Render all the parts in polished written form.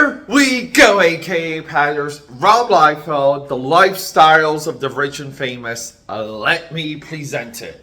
Here we go, AKAPADers. Rob Liefeld, the lifestyles of the rich and famous. Let me present it.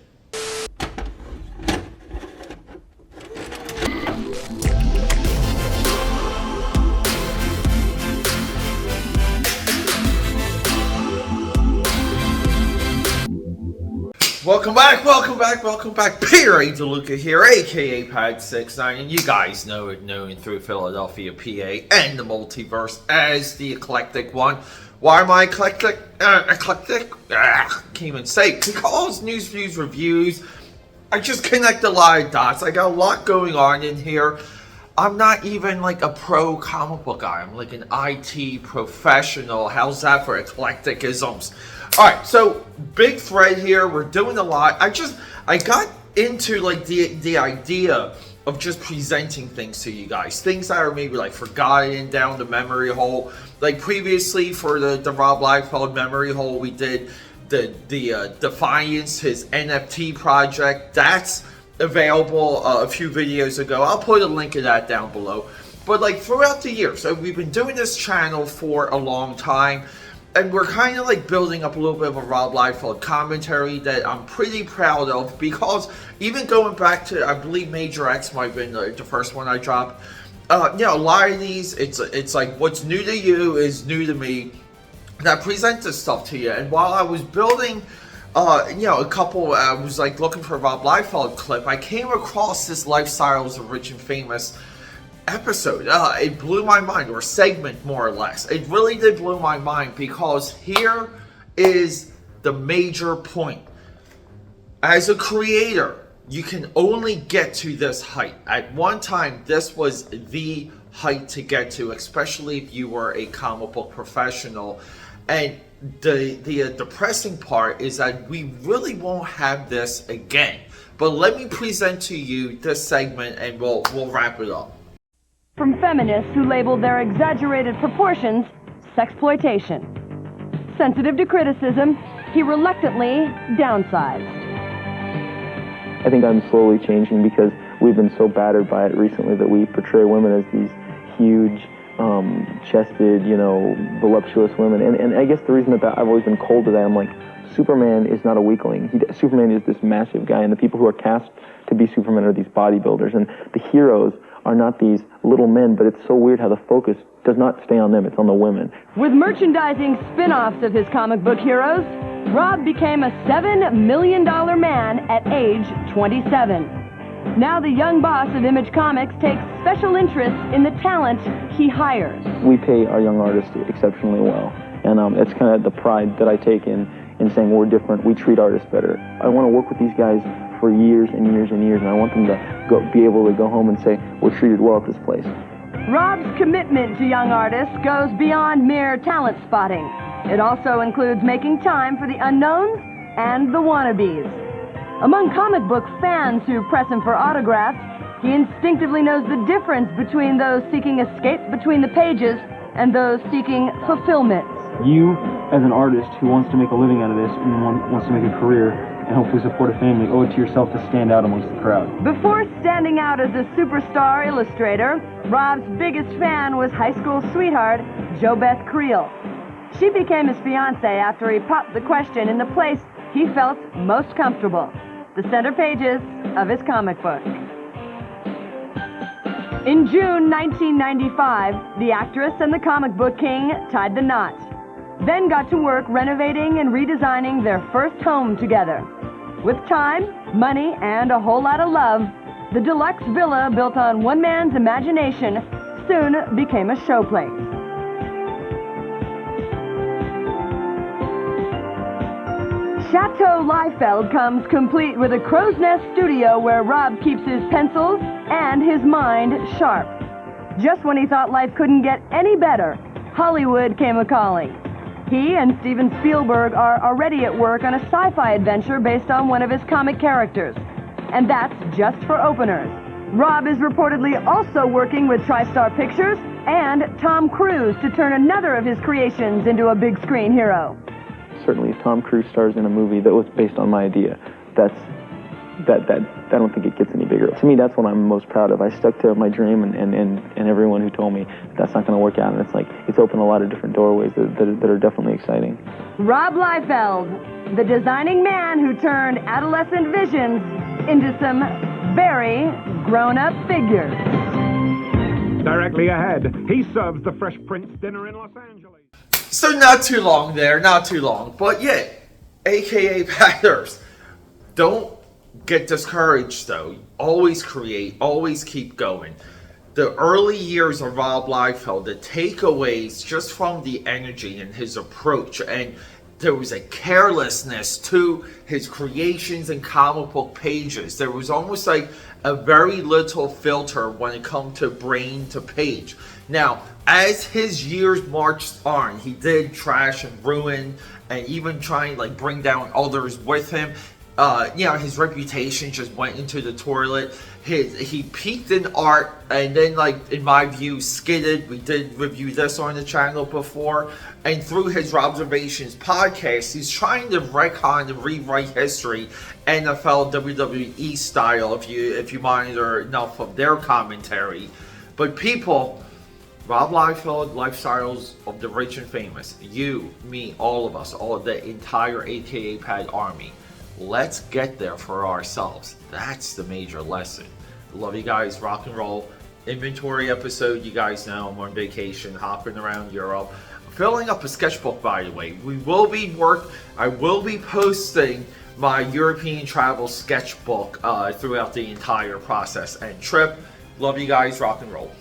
Welcome back. Peter A. DeLuca here, aka Pad69, and you guys know it, known through Philadelphia, PA, and the multiverse as the Eclectic One. Why am I eclectic? Can't even say. Because news, views, reviews, I just connect a lot of dots. I got a lot going on in here. I'm not even like a pro comic book guy. I'm like an IT professional. How's that for eclecticisms? Alright, so big thread here. We're doing a lot. I got into like the idea of just presenting things to you guys. Things that are maybe like forgotten down the memory hole. Like previously for the Rob Liefeld memory hole, we did the Defiance, his NFT project. That's available a few videos ago. I'll put a link of that down below. But like throughout the year, so we've been doing this channel for a long time. And we're kind of like building up a little bit of a Rob Liefeld commentary that I'm pretty proud of, because even going back to, I believe Major X might have been the first one I dropped. You know, a lot of these, it's like what's new to you is new to me. And I present this stuff to you. And while I was building, you know, I was like looking for a Rob Liefeld clip, I came across this Lifestyles of Rich and Famous episode. It blew my mind, or segment more or less. It really did blow my mind, because here is the major point. As a creator, you can only get to this height. At one time, this was the height to get to, especially if you were a comic book professional. And the depressing part is that we really won't have this again. But let me present to you this segment and we'll wrap it up. From feminists who labeled their exaggerated proportions sexploitation. Sensitive to criticism, he reluctantly downsized. I think I'm slowly changing, because we've been so battered by it recently that we portray women as these huge, chested, you know, voluptuous women. And I guess the reason that I've always been cold to that, I'm like, Superman is not a weakling. Superman is this massive guy, and the people who are cast to be Superman are these bodybuilders, and the heroes are not these little men. But it's so weird how the focus does not stay on them, it's on the women. With merchandising spin-offs of his comic book heroes, Rob became a $7 million man at age 27. Now the young boss of Image Comics takes special interest in the talent he hires. We pay our young artists exceptionally well, and it's kind of the pride that I take in saying we're different, we treat artists better. I want to work with these guys for years and years and years, and I want them to be able to go home and say, we're treated well at this place. Rob's commitment to young artists goes beyond mere talent spotting. It also includes making time for the unknowns and the wannabes. Among comic book fans who press him for autographs, he instinctively knows the difference between those seeking escape between the pages and those seeking fulfillment. You, as an artist who wants to make a living out of this and wants to make a career and hopefully support a family, owe it to yourself to stand out amongst the crowd. Before standing out as a superstar illustrator, Rob's biggest fan was high school sweetheart JoBeth Creel. She became his fiancée after he popped the question in the place he felt most comfortable, the center pages of his comic book. In June 1995, the actress and the comic book king tied the knot, then got to work renovating and redesigning their first home together. With time, money, and a whole lot of love, the deluxe villa built on one man's imagination soon became a showplace. Chateau Liefeld comes complete with a crow's nest studio where Rob keeps his pencils and his mind sharp. Just when he thought life couldn't get any better, Hollywood came a-calling. He and Steven Spielberg are already at work on a sci-fi adventure based on one of his comic characters. And that's just for openers. Rob is reportedly also working with TriStar Pictures and Tom Cruise to turn another of his creations into a big screen hero. Certainly, if Tom Cruise stars in a movie that was based on my idea, that's I don't think it gets any bigger. To me, that's what I'm most proud of. I stuck to my dream, and everyone who told me that's not going to work out, and it's opened a lot of different doorways that are definitely exciting. Rob Liefeld, the designing man who turned adolescent visions into some very grown-up figures. Directly ahead, he serves the Fresh Prince dinner in Los Angeles. So not too long there, not too long. But yeah, AKA Padders, don't get discouraged though. Always create, always keep going. The early years of Rob Liefeld, the takeaways just from the energy and his approach, and there was a carelessness to his creations and comic book pages. There was almost like a very little filter when it comes to brain to page. Now, as his years marched on, he did trash and ruin and even try and like bring down others with him. His reputation just went into the toilet. He peaked in art and then, like, in my view, skidded. We did review this on the channel before. And through his Observations podcast, he's trying to retcon and rewrite history, NFL, WWE style, if you monitor enough of their commentary. But people, Rob Liefeld, Lifestyles of the Rich and Famous, you, me, all of us, all of the entire AKAPAD army, let's get there for ourselves. That's the major lesson. Love you guys. Rock and roll. Inventory episode. You guys know I'm on vacation, hopping around Europe. I'm filling up a sketchbook, by the way. I will be posting my European travel sketchbook throughout the entire process and trip. Love you guys. Rock and roll.